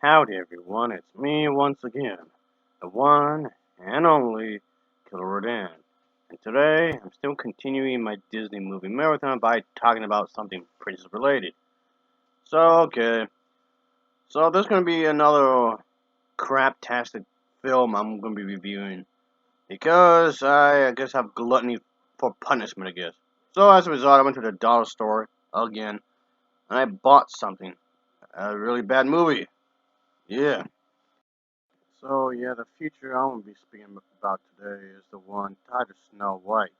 Howdy everyone, it's me once again, the one and only Killer Dan. And today, I'm still continuing my Disney movie marathon by talking about something princess related. So there's gonna be another crap-tastic film I'm gonna be reviewing, because I guess I have gluttony for punishment, I guess. So as a result, I went to the dollar store again, and I bought something. A really bad movie. Yeah. So yeah, the future I'm gonna be speaking about today is the one titled Snow White.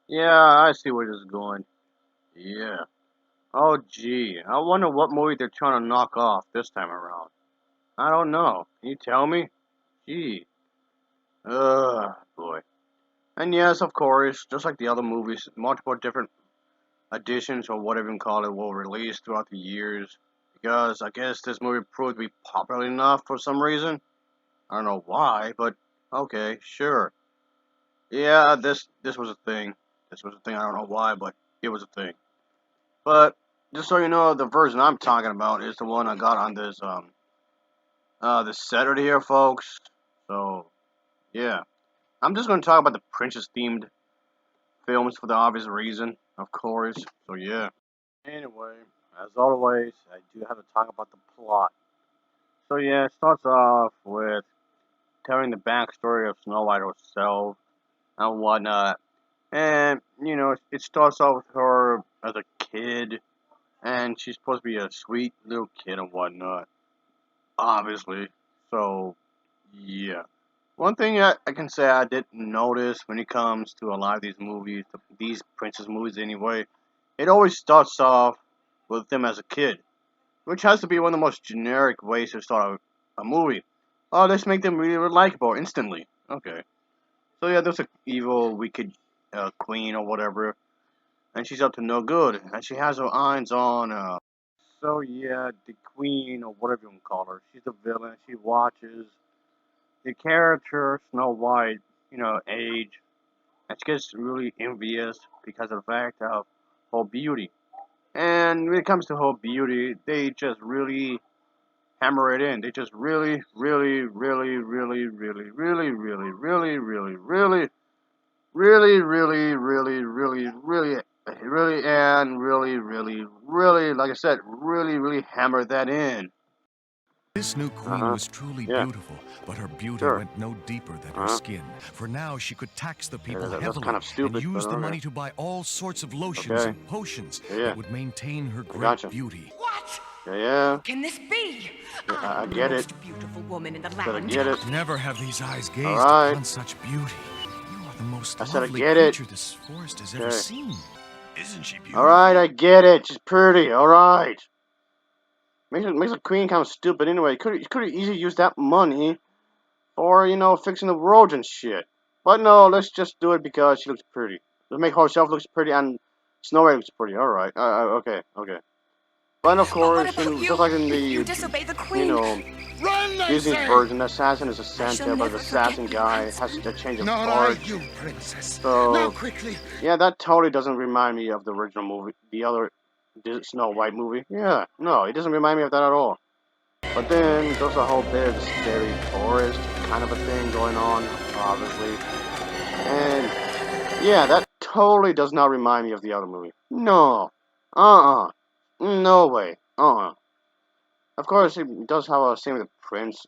Yeah, I see where this is going. Yeah. Oh gee, I wonder what movie they're trying to knock off this time around. I don't know. Can you tell me? Gee. Boy. And yes, of course, just like the other movies, multiple different editions or whatever you call it will release throughout the years. Because I guess this movie proved to be popular enough for some reason. I don't know why, but okay, sure. Yeah, this was a thing. This was a thing. I don't know why, but it was a thing. But just so you know, the version I'm talking about is the one I got on this Saturday here, folks. So yeah, I'm just gonna talk about the princess themed films for the obvious reason, of course. So yeah. Anyway, as always, I do have to talk about the plot. So yeah, it starts off with telling the backstory of Snow White herself and whatnot. And, it starts off with her as a kid, and she's supposed to be a sweet little kid and whatnot, obviously. So, yeah. One thing I can say I didn't notice when it comes to a lot of these movies, these princess movies anyway, it always starts off with them as a kid, which has to be one of the most generic ways to start a movie. Oh, let's make them really likable instantly. Okay. So yeah, there's a evil, wicked queen or whatever, and she's up to no good, and she has her eyes on. So yeah, the queen or whatever you want to call her, she's a villain. She watches the character Snow White, age, and she gets really envious because of the fact of her beauty. And when it comes to her beauty, they just really hammer it in. They just really, really, really, really, really, really, really, really, really, really really, really, really, really, really, really, and really, really, really, like I said, really, really hammer that in. This new Uh queen huh. was truly Yeah. beautiful, but her beauty Sure. went no deeper than Uh her huh. skin. For now, she could tax the Yeah, people that's kind heavily of and stupid, but use the okay. money to buy all sorts of lotions Okay. and potions Yeah. that would maintain her I great gotcha. beauty. What? Yeah. Yeah. Can this be? Yeah, I I'm the get it. most beautiful woman in the Said I land. get it. Never have these eyes All gazed right. upon such beauty. You are the most I said I lovely get it. creature this forest has ever Okay. seen. Isn't she All right. beautiful? I get it. She's pretty. All right. Makes the queen kind of stupid anyway. Could easily use that money for fixing the roads and shit. But no, let's just do it because she looks pretty. Let's make herself looks pretty and Snow White looks pretty. All right. Okay. Okay. But of But what course, about just you? like in If you the disobey the you queen, know Run, I Disney's say! version, the assassin is a I shall Santa, but the never forget assassin you, guy Prince. has a change of Not I, heart. you princess. Now So quickly. yeah, that totally doesn't remind me of the original movie, the other Snow White movie. Yeah, no, it doesn't remind me of that at all. But then there's a whole bit of the scary forest kind of a thing going on, obviously. And yeah, that totally does not remind me of the other movie. No. No way. Of course, he does have a scene with the prince,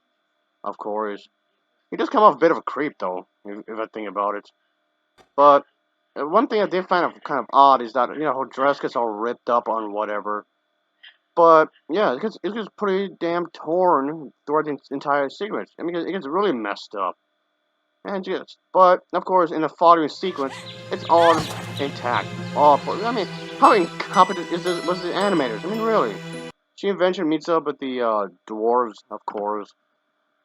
of course. He does come off a bit of a creep, though, if I think about it. But one thing I did find kind of odd is that, her dress gets all ripped up on whatever. But, yeah, it gets pretty damn torn throughout the entire sequence. I mean, it gets really messed up. And just, but of course, in the following sequence, it's all intact. All, I mean, how incompetent was the animators? I mean, really. She eventually meets up with the dwarves, of course,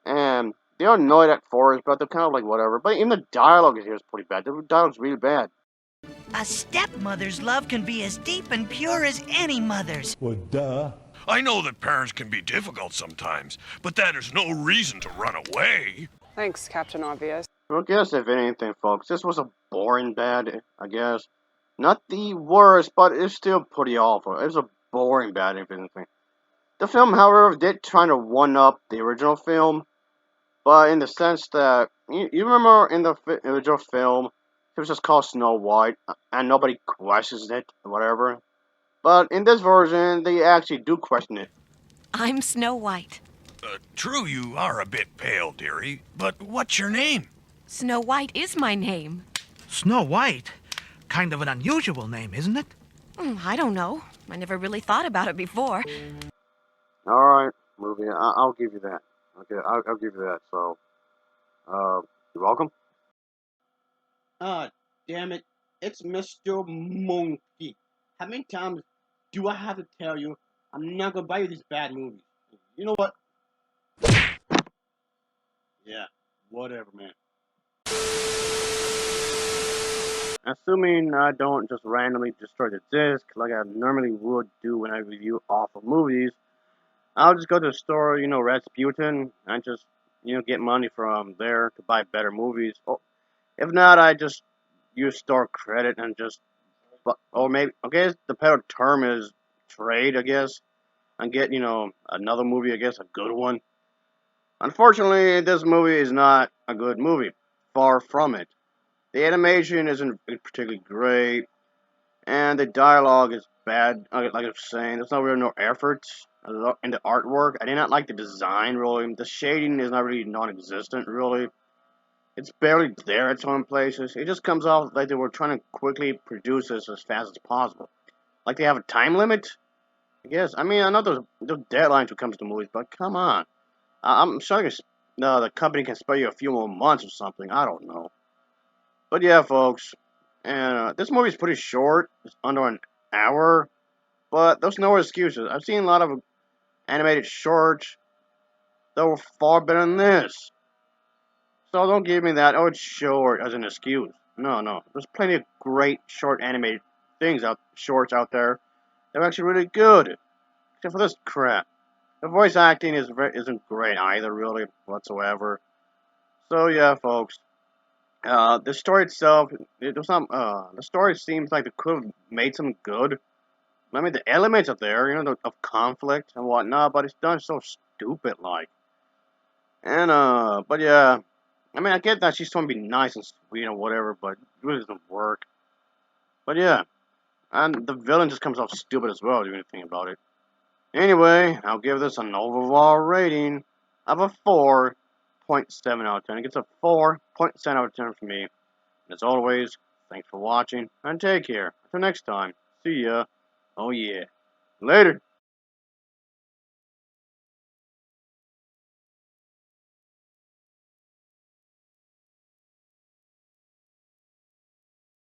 and they're annoyed at Forrest, but they're kind of like whatever. But even the dialogue here is pretty bad. The dialogue's really bad. A stepmother's love can be as deep and pure as any mother's. Well, duh. I know that parents can be difficult sometimes, but that is no reason to run away. Thanks, Captain Obvious. Well, I guess if anything, folks, this was a boring bad, I guess. Not the worst, but it's still pretty awful. It was a boring bad, if anything. The film, however, did try to one up the original film, but in the sense that you remember in the original film, it was just called Snow White, and nobody questions it, or whatever. But in this version, they actually do question it. I'm Snow White. True, you are a bit pale, dearie, but what's your name? Snow White is my name. Snow White? Kind of an unusual name, isn't it? I don't know. I never really thought about it before. Alright, movie, I'll give you that. Okay, I'll give you that, so, you're welcome. Ah, damn it. It's Mr. Monkey. How many times do I have to tell you I'm not gonna buy you these bad movies? You know what? Yeah, whatever, man. Assuming I don't just randomly destroy the disc like I normally would do when I review awful movies, I'll just go to the store, Rasputin, and just, get money from there to buy better movies. Or if not, I just use store credit and just, or maybe, I guess the better term is trade, I guess, and get, another movie, I guess, a good one. Unfortunately, this movie is not a good movie. Far from it. The animation isn't particularly great, and the dialogue is bad. Like I was saying, there's no real no effort in the artwork. I did not like the design really. The shading is not really non-existent really. It's barely there at some places. It just comes off like they were trying to quickly produce this as fast as possible. Like they have a time limit. I guess. I mean, I know there's deadlines when it comes to movies, but come on. I'm sure the company can spare you a few more months or something. I don't know. But yeah, folks. And this movie's pretty short. It's under an hour. But there's no excuses. I've seen a lot of animated shorts that were far better than this. So don't give me that, oh, it's short as an excuse. No, no. There's plenty of great short animated shorts out there. They're actually really good. Except for this crap. The voice acting isn't great either, really, whatsoever. So yeah, folks. The story itself, it was not. The story seems like it could have made some good. I mean, the elements are there, of conflict and whatnot, but it's done so stupid like. And but yeah, I mean, I get that she's trying to be nice and sweet and whatever, but it really doesn't work. But yeah, and the villain just comes off stupid as well. Do anything about it. Anyway, I'll give this an overall rating of a 4.7 out of 10. It gets a 4.7 out of 10 for me. And as always, thanks for watching and take care. Until next time, see ya. Oh yeah, later.